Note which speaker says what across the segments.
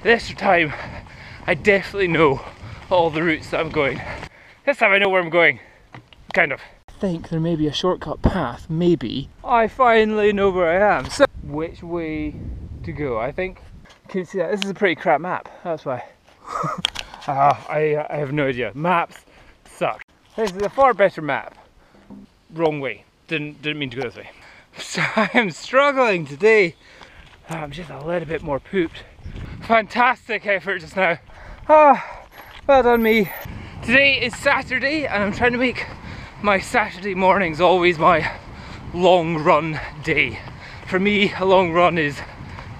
Speaker 1: This time, I definitely know all the routes that I'm going. This time I know where I'm going, kind of. I think there may be a shortcut path, maybe. I finally know where I am. So, which way to go? I think, can you see that? This is a pretty crap map, that's why. I have no idea. Maps suck. This is a far better map. Wrong way. Didn't mean to go this way. So I am struggling today. I'm just a little bit more pooped. Fantastic effort just now. Well done me. Today is Saturday and I'm trying to make my Saturday mornings always my long run day. For me, a long run is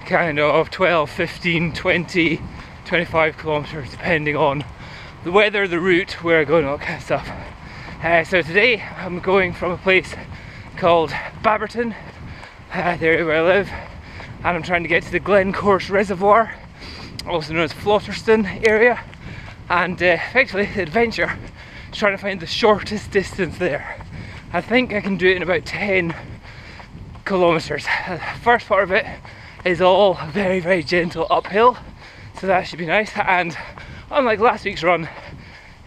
Speaker 1: kind of 12, 15, 20, 25 kilometers depending on the weather, the route, where I go and all that kind of stuff. So today I'm going from a place called Baberton, the area where I live, and I'm trying to get to the Glencourse Reservoir, also known as Flotterston area, and effectively the adventure is trying to find the shortest distance there. I think I can do it in about 10 kilometers. The first part of it is all very, very gentle uphill, so that should be nice. And unlike last week's run,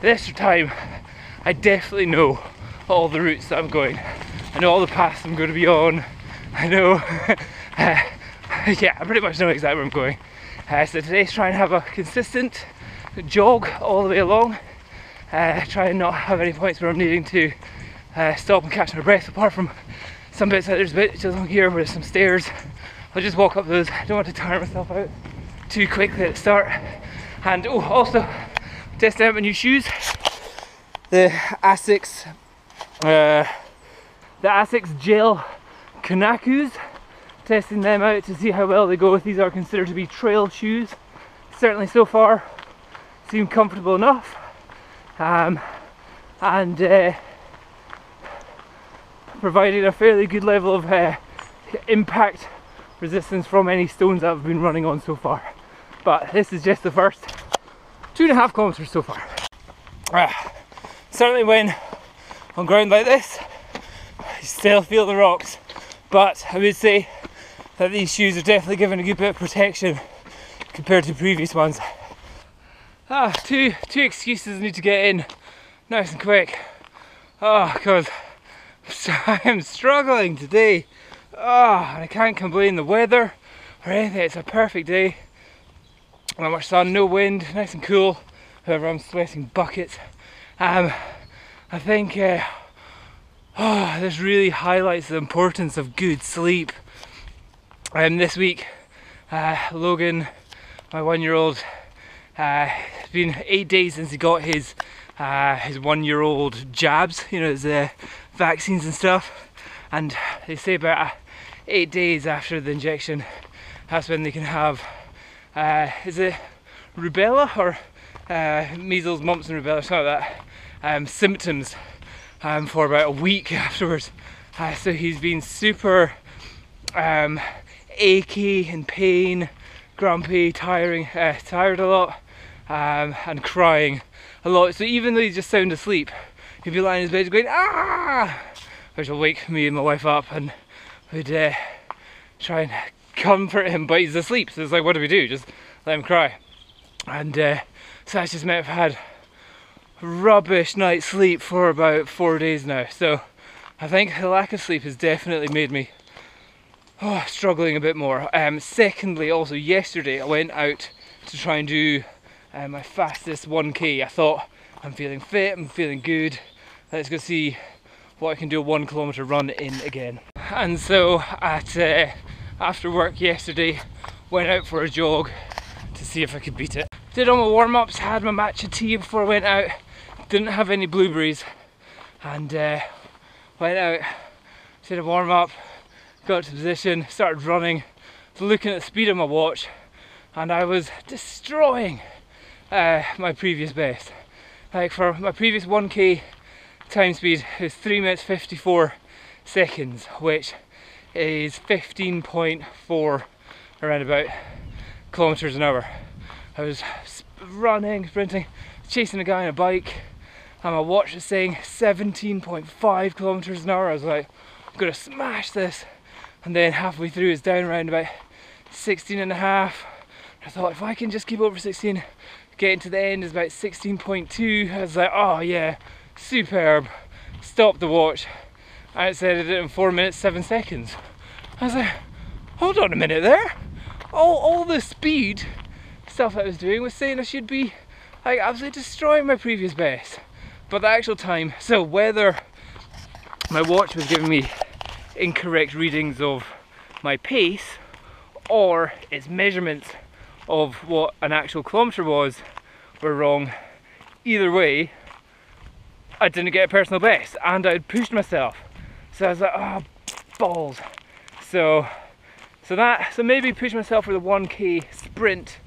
Speaker 1: this time I definitely know all the routes that I'm going. I know all the paths I'm going to be on. I know, yeah, I pretty much know exactly where I'm going. So today's try and have a consistent jog all the way along. Try and not have any points where I'm needing to stop and catch my breath, apart from some bits that there's a bit just along here where there's some stairs. I'll just walk up those. I don't want to tire myself out too quickly at the start. And oh, also testing out my new shoes, the A-Z gel Kanakus. Testing them out to see how well they go. These are considered to be trail shoes. Certainly so far seem comfortable enough, and providing a fairly good level of impact resistance from any stones that I've been running on so far. But this is just the first 2.5 kilometers so far. Certainly when on ground like this, you still feel the rocks, but I would say that these shoes are definitely giving a good bit of protection compared to previous ones. Two excuses I need to get in nice and quick. Because I am struggling today. And I can't complain the weather or anything. It's a perfect day. Not much sun, no wind, nice and cool. However, I'm sweating buckets. I think this really highlights the importance of good sleep. This week, Logan, my 1-year-old, it's been 8 days since he got his 1-year-old jabs, you know, his vaccines and stuff. And they say about 8 days after the injection, that's when they can have, is it rubella or measles, mumps and rubella, something like that, symptoms for about a week afterwards. So he's been super achy, in pain, grumpy, tired a lot, and crying a lot. So even though he's just sound asleep, he'd be lying in his bed going ah, which will wake me and my wife up, and we'd try and comfort him, but he's asleep. So it's like, what do we do? Just let him cry. And so that's just meant I've had rubbish night's sleep for about 4 days now. So I think the lack of sleep has definitely made me struggling a bit more. Secondly, also yesterday I went out to try and do my fastest 1k. I thought, I'm feeling fit, I'm feeling good, let's go see what I can do a 1 kilometer run in again. And so after work yesterday, went out for a jog to see if I could beat it. Did all my warm-ups, had my matcha tea before I went out, didn't have any blueberries, and went out, did a warm-up, got to position, started running, looking at the speed of my watch, and I was destroying my previous best. Like for my previous 1k time speed, it was 3 minutes 54 seconds, which is 15.4 around about kilometers an hour. I was running, sprinting, chasing a guy on a bike, and my watch is saying 17.5 kilometers an hour. I was like, I'm gonna smash this. And then halfway through it's down around about 16.5, I thought if I can just keep over 16, getting to the end is about 16.2. I was like, oh yeah, superb. Stopped the watch and it said I did it in 4 minutes 7 seconds. I was like, hold on a minute there. All the speed stuff I was doing was saying I should be like absolutely destroying my previous best. But the actual time, so whether my watch was giving me incorrect readings of my pace or its measurements of what an actual kilometre was were wrong, either way I didn't get a personal best and I'd pushed myself. So I was like, oh balls. So maybe push myself for the 1k sprint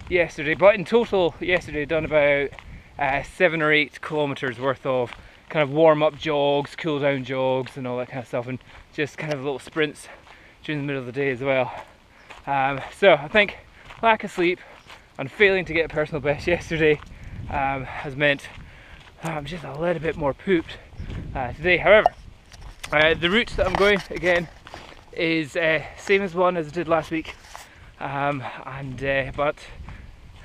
Speaker 1: yesterday, but in total yesterday I'd done about 7 or 8 kilometres worth of kind of warm-up jogs, cool-down jogs and all that kind of stuff, and just kind of little sprints during the middle of the day as well. So I think lack of sleep and failing to get a personal best yesterday has meant I'm just a little bit more pooped today. However, the route that I'm going again is same as one as I did last week, but I'm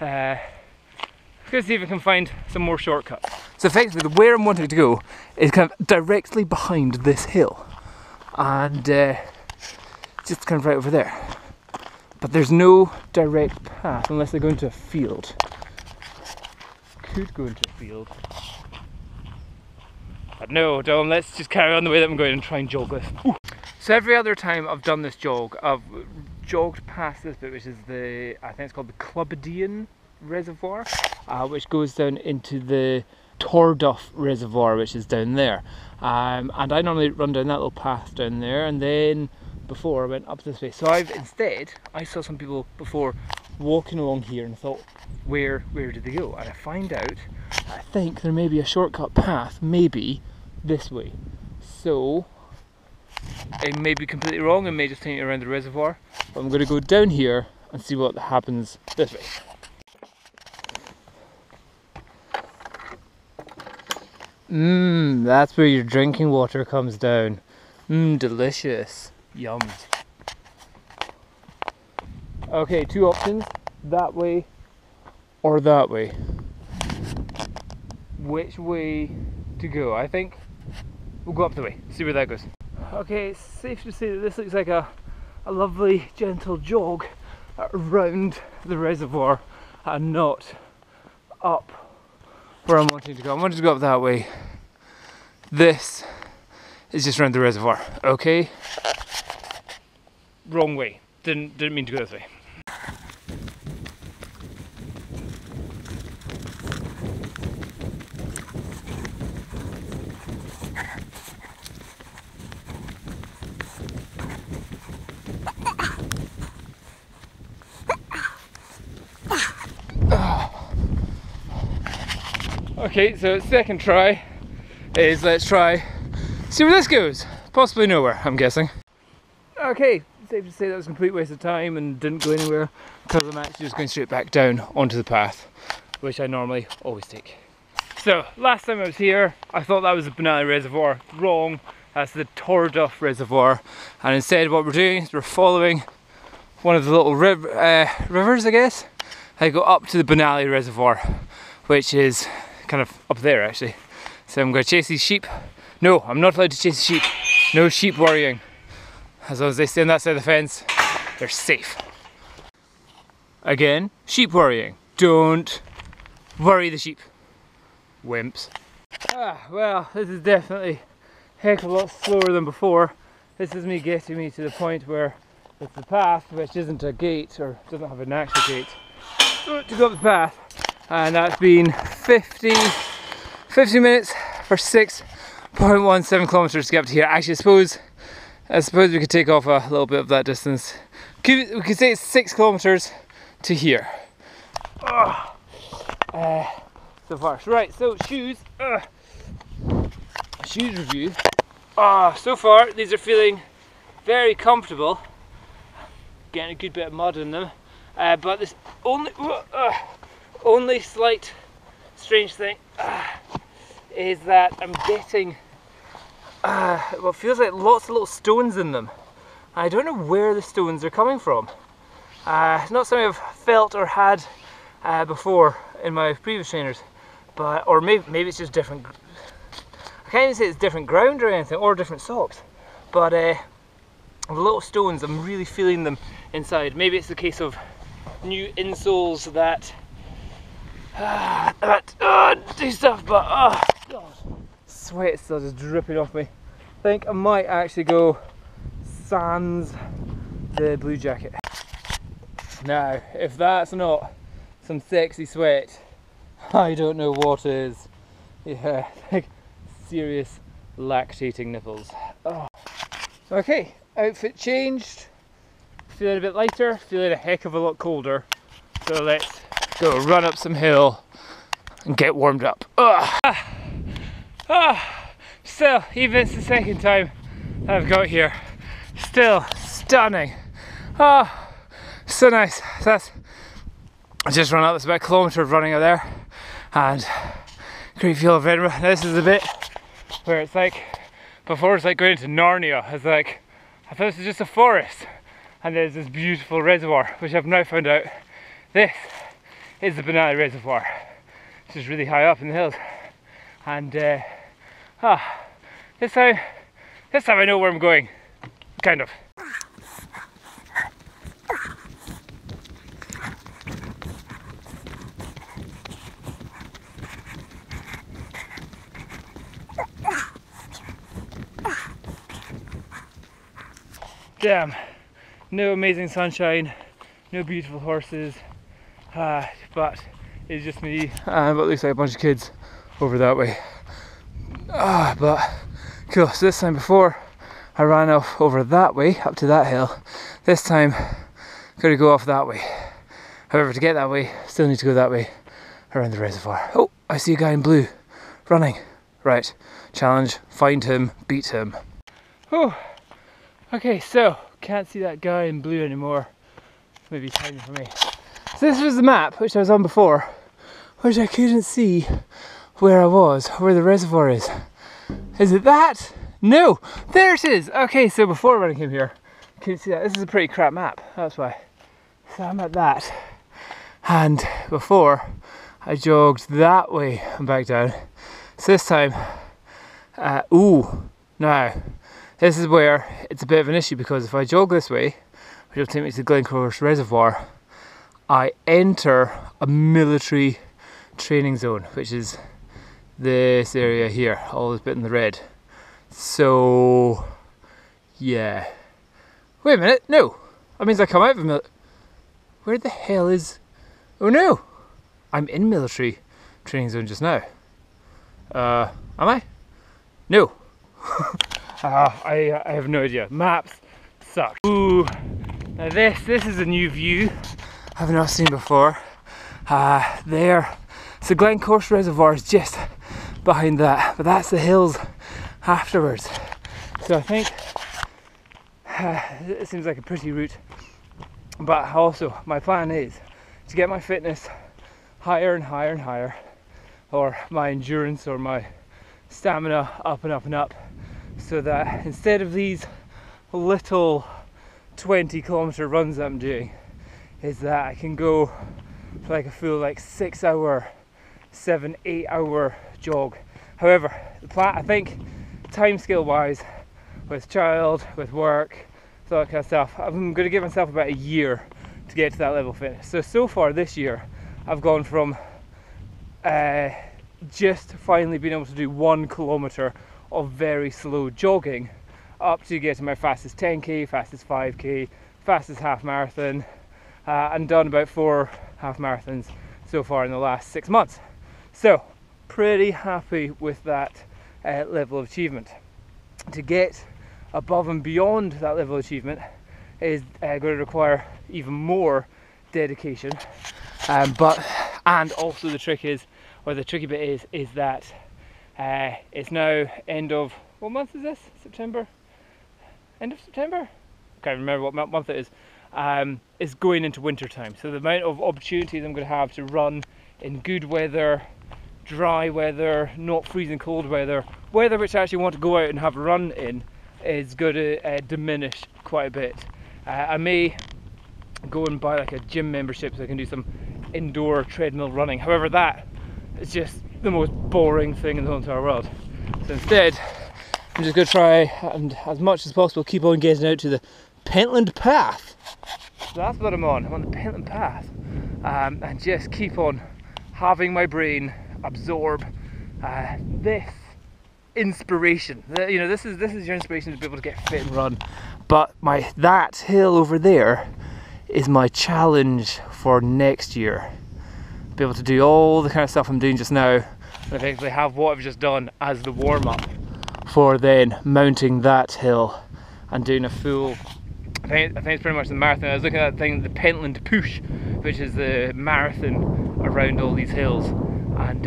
Speaker 1: gonna see if I can find some more shortcuts. So effectively, where I'm wanting to go is kind of directly behind this hill, and just kind of right over there. But there's no direct path unless I go into a field. Could go into a field. But no, Dom, let's just carry on the way that I'm going and try and jog this. Ooh. So every other time I've done this jog, I've jogged past this bit, which is I think it's called the Clubadian Reservoir, which goes down into the Torduff Reservoir, which is down there. And I normally run down that little path down there, and then before I went up this way. So I saw some people before walking along here, and I thought, where did they go? And I find out, I think there may be a shortcut path, maybe this way. So it may be completely wrong, it may just take me around the reservoir, but I'm going to go down here and see what happens this way. That's where your drinking water comes down. Delicious. Yums. Okay, 2 options, that way or that way. Which way to go? I think we'll go up the way, see where that goes. Okay, it's safe to say that this looks like a lovely gentle jog around the reservoir and not up where I'm wanting to go. I'm wanting to go up that way. This is just around the reservoir, okay? Wrong way. Didn't mean to go this way. Okay, so second try is let's try, see where this goes. Possibly nowhere, I'm guessing. Okay, safe to say that was a complete waste of time and didn't go anywhere because I'm actually just going straight back down onto the path, which I normally always take. So, last time I was here, I thought that was the Banana Reservoir. Wrong, that's the Torduff Reservoir. And instead what we're doing is we're following one of the little rivers, I guess. I go up to the Banana Reservoir, which is kind of up there actually. So I'm going to chase these sheep. No, I'm not allowed to chase sheep. No sheep worrying. As long as they stay on that side of the fence, they're safe. Again, sheep worrying. Don't worry the sheep. Wimps. Well, this is definitely a heck of a lot slower than before. This is me getting me to the point where it's the path, which isn't a gate, or doesn't have an actual gate, to go up the path. And that's been 50 minutes for 6.17 kilometers to get up to here. Actually, I suppose we could take off a little bit of that distance. We could say it's 6 kilometers to here. So far. Right, so shoes. Shoes review. So far, these are feeling very comfortable. Getting a good bit of mud in them. But this only slight strange thing is that I'm getting what feels like lots of little stones in them. I don't know where the stones are coming from. It's not something I've felt or had before in my previous trainers, but or maybe it's just different. I can't even say it's different ground or anything, or different socks, but the little stones, I'm really feeling them inside. Maybe it's the case of new insoles that do stuff, but God, sweat is still just dripping off me. I think I might actually go sans the blue jacket. Now, if that's not some sexy sweat, I don't know what is. Yeah, like serious lactating nipples. Oh. Okay, outfit changed. Feeling a bit lighter, feeling a heck of a lot colder. So let's go run up some hill and get warmed up. Still, even it's the second time I've got here, still stunning. So nice. I just run up, it's about a kilometre of running out there, and great view of Edinburgh. This is the bit where it's like, before it's like going into Narnia. It's like, I thought this was just a forest, and there's this beautiful reservoir, which I've now found out this is the Banana Reservoir, which is really high up in the hills. And this time I know where I'm going, kind of. Damn, no amazing sunshine, no beautiful horses, but it's just me and what looks like a bunch of kids over that way. But cool, so this time before I ran off over that way, up to that hill, this time gotta go off that way. However, to get that way, still need to go that way around the reservoir. Oh, I see a guy in blue running. Right, challenge, find him, beat him. Oh. Okay, so can't see that guy in blue anymore. Maybe it's hiding from me. So this was the map which I was on before, which I couldn't see where I was, where the reservoir is. Is it that? No, there it is. Okay, so before when I came here, I couldn't see that. This is a pretty crap map, that's why. So I'm at that. And before, I jogged that way and back down. So this time, now, this is where it's a bit of an issue, because if I jog this way, which will take me to the Glencourse Reservoir, I enter a military training zone, which is this area here, all this bit in the red. So, yeah. Wait a minute, no. That means I come out of a where the hell is... Oh no! I'm in military training zone just now. Am I? No. I have no idea. Maps suck. Ooh, now this is a new view I've not seen before. There, so Glencourse Reservoir is just behind that, but that's the hills afterwards. So I think it seems like a pretty route, but also my plan is to get my fitness higher and higher and higher, or my endurance or my stamina up and up and up, so that instead of these little 20-kilometer runs that I'm doing, is that I can go for like a full 6 hour, 7-8 hour jog. However, the plan, I think time scale wise, with child, with work, all that kind of stuff, I'm going to give myself about a year to get to that level of fitness. So far this year I've gone from just finally being able to do 1 kilometer of very slow jogging up to get to my fastest 10k, fastest 5k, fastest half marathon, and done about 4 half marathons so far in the last 6 months. So pretty happy with that level of achievement. To get above and beyond that level of achievement is going to require even more dedication, and also the trick is, or the tricky bit is that it's now end of, what month is this? September? End of September? I can't remember what month it is. It's going into winter time, so the amount of opportunities I'm going to have to run in good weather, dry weather, not freezing cold weather which I actually want to go out and have a run in, is going to diminish quite a bit. I may go and buy like a gym membership so I can do some indoor treadmill running. However, that is just the most boring thing in the whole entire world. So instead, I'm just going to try and as much as possible keep on getting out to the Pentland Path. So that's what I'm on the Pentland Path, and just keep on having my brain absorb this inspiration. You know, this is your inspiration to be able to get fit and run. But that hill over there is my challenge for next year. Be able to do all the kind of stuff I'm doing just now, and effectively have what I've just done as the warm-up for then mounting that hill and doing a full, I think it's pretty much the marathon. I was looking at that thing, the Pentland Push, which is the marathon around all these hills, and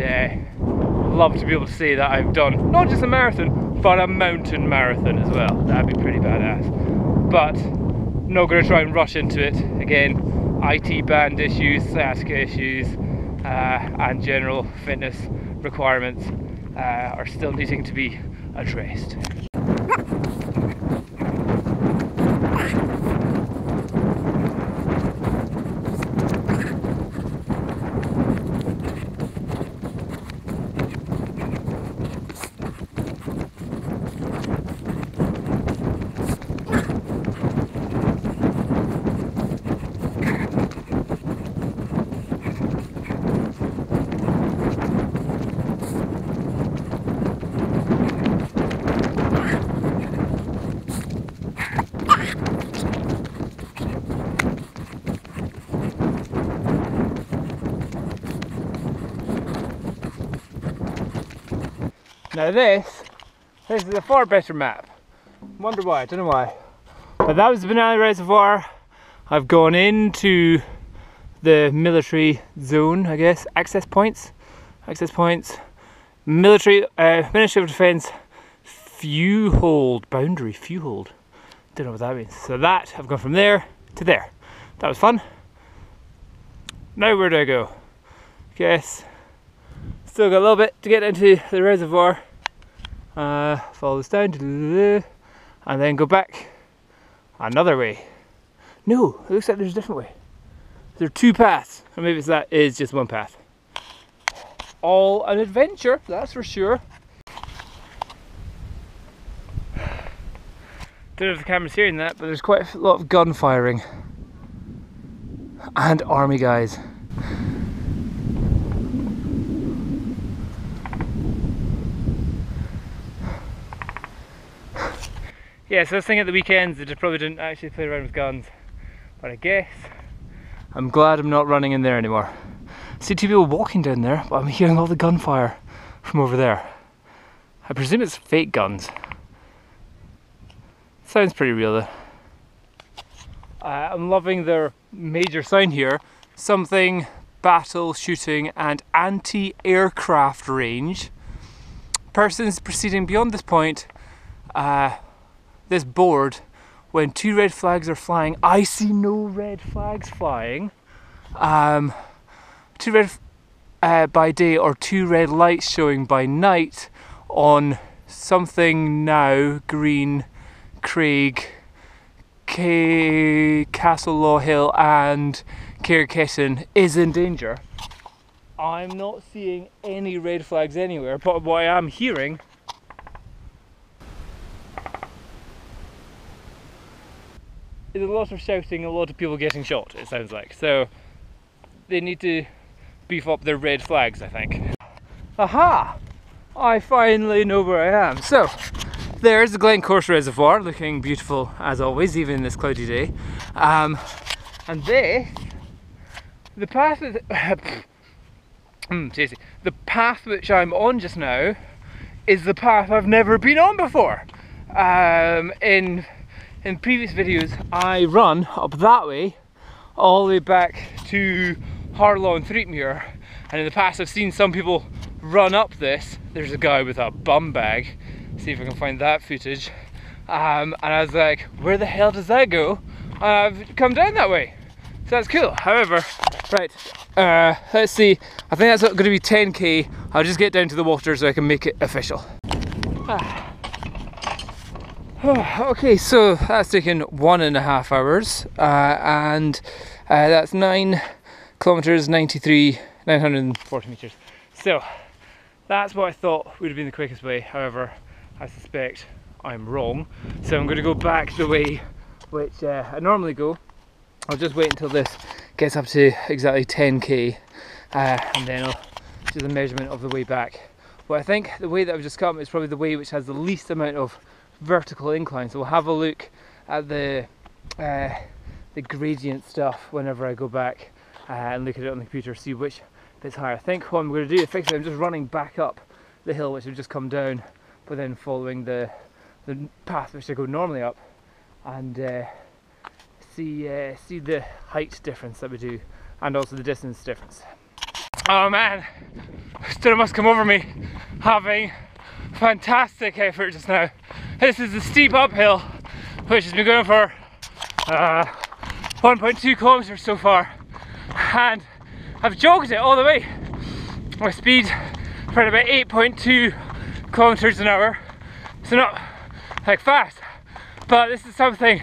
Speaker 1: love to be able to say that I've done not just a marathon, but a mountain marathon as well. That'd be pretty badass. But not going to try and rush into it. Again, IT band issues, sciatica issues, and general fitness requirements are still needing to be addressed. Now this is a far better map. Wonder why, I don't know why. But that was the Banana Reservoir. I've gone into the military zone, I guess, access points. Military, Ministry of Defence, boundary, Fewhold. Don't know what that means. So that, I've gone from there to there. That was fun. Now where do I go? Guess, still got a little bit to get into the reservoir. Follow this down, and then go back another way. No, it looks like there's a different way. There are two paths, or maybe that is just one path. All an adventure, that's for sure. Don't know if the camera's hearing that, but there's quite a lot of gun firing. And army guys. Yeah, so I was thinking at the weekends that I probably didn't actually play around with guns, but I guess I'm glad I'm not running in there anymore. I see two people walking down there, but I'm hearing all the gunfire from over there. I presume it's fake guns. Sounds pretty real though. I'm loving their major sign here. Something, battle, shooting and anti-aircraft range. Persons proceeding beyond this point, this board, when two red flags are flying. I see no red flags flying. Two red by day or two red lights showing by night on something now, Green, Craig, Castle Law Hill and Cairketton is in danger. I'm not seeing any red flags anywhere, but what I am hearing is a lot of shouting, a lot of people getting shot, it sounds like. So they need to beef up their red flags, I think. Aha! I finally know where I am. So there's the Glencourse Reservoir, looking beautiful as always, even this cloudy day. And this, the path is, the path which I'm on just now is the path I've never been on before. In previous videos, I run up that way, all the way back to Harlaw and Threepmuir, and in the past I've seen some people run up this. There's a guy with a bum bag. See if I can find that footage. And I was like, where the hell does that go? And I've come down that way. So that's cool. However, right, let's see. I think that's going to be 10k. I'll just get down to the water so I can make it official. Okay, so that's taken 1.5 hours, and That's 9 kilometers, 940 meters. So that's what I thought would have been the quickest way. However, I suspect I'm wrong. So I'm going to go back the way which I normally go. I'll just wait until this gets up to exactly 10k and then I'll do the measurement of the way back. But I think the way that I've just come is probably the way which has the least amount of vertical incline. So we'll have a look at the gradient stuff whenever I go back and look at it on the computer, see which bit's higher. I think what I'm going to do, effectively I'm just running back up the hill which I've just come down, but then following the path which I go normally up, and see the height difference that we do, and also the distance difference. Oh man, stomach must come over me, having fantastic effort just now. This is the steep uphill, which has been going for 1.2 kilometers so far, and I've jogged it all the way. My speed for about 8.2 kilometers an hour, so not like fast, but this is something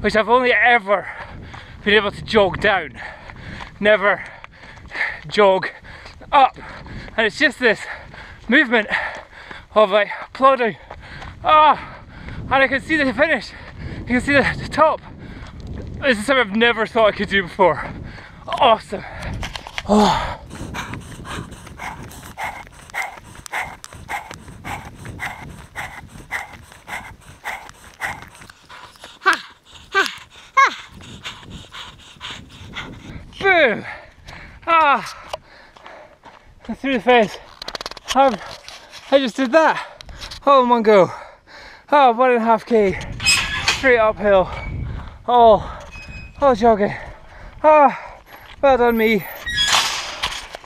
Speaker 1: which I've only ever been able to jog down, never jog up, and it's just this movement of like plodding, and I can see the finish, you can see the top. This is something I've never thought I could do before. Awesome. Oh. Boom! Through the fence. I just did that all in one go. 1.5k straight uphill. All jogging. Well done me.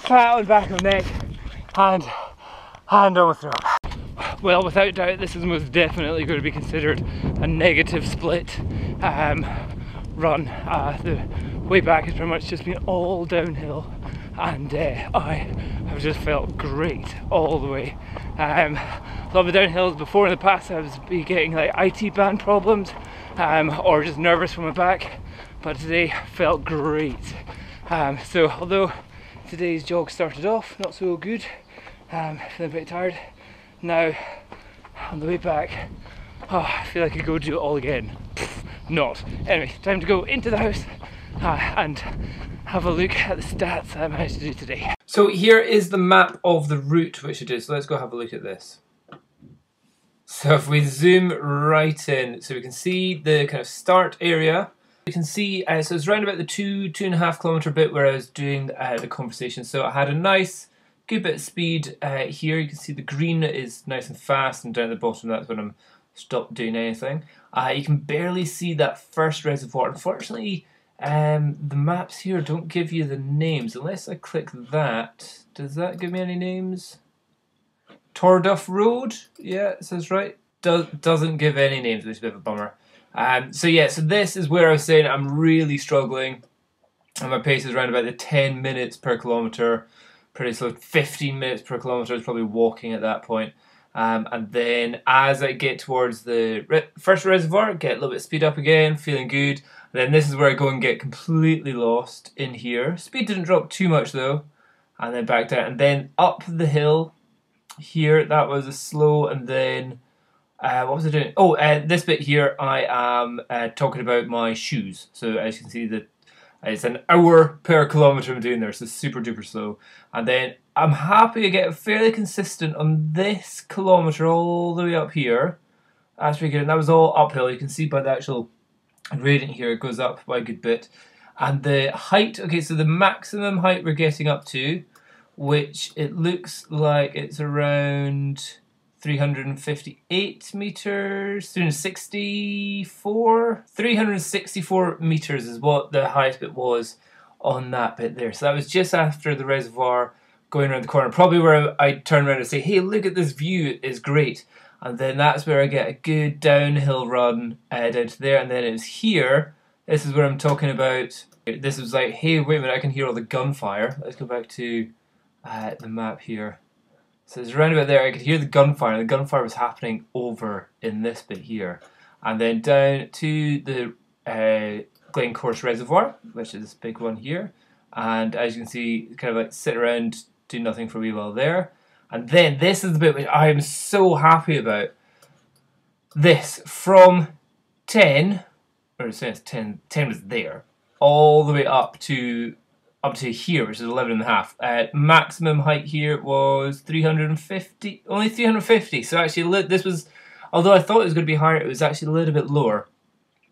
Speaker 1: Pat on back of neck and hand on the throat. Well, without doubt this is most definitely going to be considered a negative split run. The way back has pretty much just been all downhill, and I have just felt great all the way. A lot of the downhills before in the past I was getting like IT band problems or just nervous from my back, but today felt great. So although today's jog started off not so good, feeling pretty tired, now on the way back, I feel like I could go do it all again. Not. Anyway, time to go into the house and have a look at the stats I managed to do today. So here is the map of the route which I did, so let's go have a look at this. So if we zoom right in, so we can see the kind of start area. You can see, so it's around about the 2.5 kilometer bit where I was doing the conversation. So I had a nice, good bit of speed here. You can see the green is nice and fast, and down at the bottom that's when I'm stopped doing anything. You can barely see that first reservoir. Unfortunately, the maps here don't give you the names. Unless I click that, does that give me any names? Torduff Road? Yeah, it says right. Doesn't give any names, which is a bit of a bummer. So yeah, so this is where I was saying I'm really struggling, and my pace is around about the 10 minutes per kilometre, pretty slow. 15 minutes per kilometre is probably walking at that point. And then as I get towards the first reservoir, get a little bit of speed up again, feeling good. And then this is where I go and get completely lost in here. Speed didn't drop too much though, and then back down, and then up the hill here. That was a slow, and then what was I doing? Oh, this bit here, I am talking about my shoes. So as you can see, that it's an hour per kilometre I'm doing there, so super duper slow. And then I'm happy to get fairly consistent on this kilometre all the way up here. That's pretty good, and that was all uphill. You can see by the actual gradient here, it goes up by a good bit. And the height, okay, so the maximum height we're getting up to, which it looks like it's around 358 meters, 364 meters is what the highest bit was on that bit there. So that was just after the reservoir, going around the corner, probably where I turn around and say, hey, look at this view, it's great. And then that's where I get a good downhill run down to there. And then it's here, this is where I'm talking about, this was like, hey, wait a minute, I can hear all the gunfire. Let's go back to the map here. So it's around about there, I could hear the gunfire, and the gunfire was happening over in this bit here. And then down to the Glencourse Reservoir, which is this big one here. And as you can see, kind of like sit around, do nothing for a wee while there. And then this is the bit which I am so happy about. This, from 10, or it says 10 was there, all the way up to here, which is 11.5. Maximum height here was 350, only 350. So actually, this was, although I thought it was going to be higher, it was actually a little bit lower.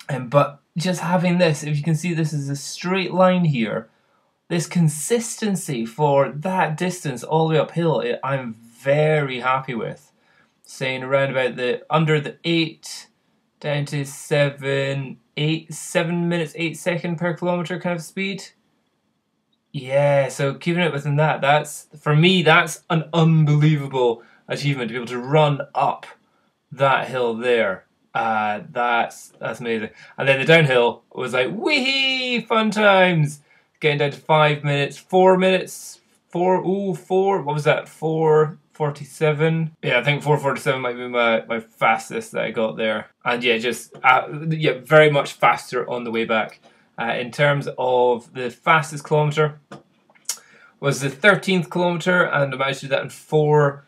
Speaker 1: But just having this, if you can see, this is a straight line here. This consistency for that distance all the way uphill, I'm very happy with. Saying around about under the 8 down to 7 minutes 8 seconds per kilometer kind of speed. Yeah, so keeping it within that, that's, for me, that's an unbelievable achievement to be able to run up that hill there. That's amazing. And then the downhill was like, wee fun times. Getting down to 5 minutes, 4 minutes, what was that? 4:47. Yeah, I think 4:47 might be my fastest that I got there. And yeah, just very much faster on the way back. In terms of the fastest kilometer, was the 13th kilometer, and I managed to do that in 4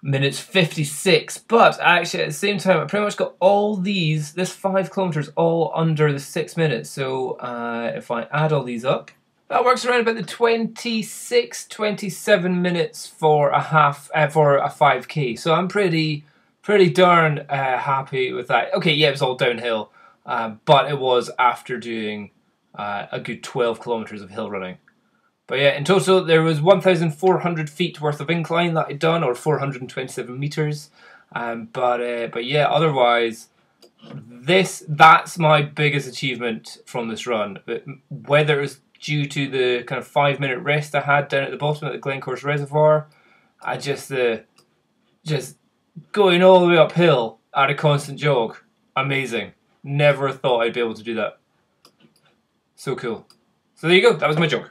Speaker 1: minutes 56. But actually, at the same time, I pretty much got all this 5 kilometers all under the 6 minutes. So if I add all these up, that works around about the 26, 27 minutes for a 5k. So I'm pretty darn happy with that. Okay, yeah, it was all downhill, but it was after doing a good 12 kilometers of hill running. But yeah, in total there was 1,400 feet worth of incline that I'd done, or 427 meters. But yeah, otherwise, that's my biggest achievement from this run. But whether it was due to the kind of 5-minute rest I had down at the bottom at the Glencourse Reservoir, I just going all the way uphill at a constant jog, amazing. Never thought I'd be able to do that. So cool. So there you go. That was my jog.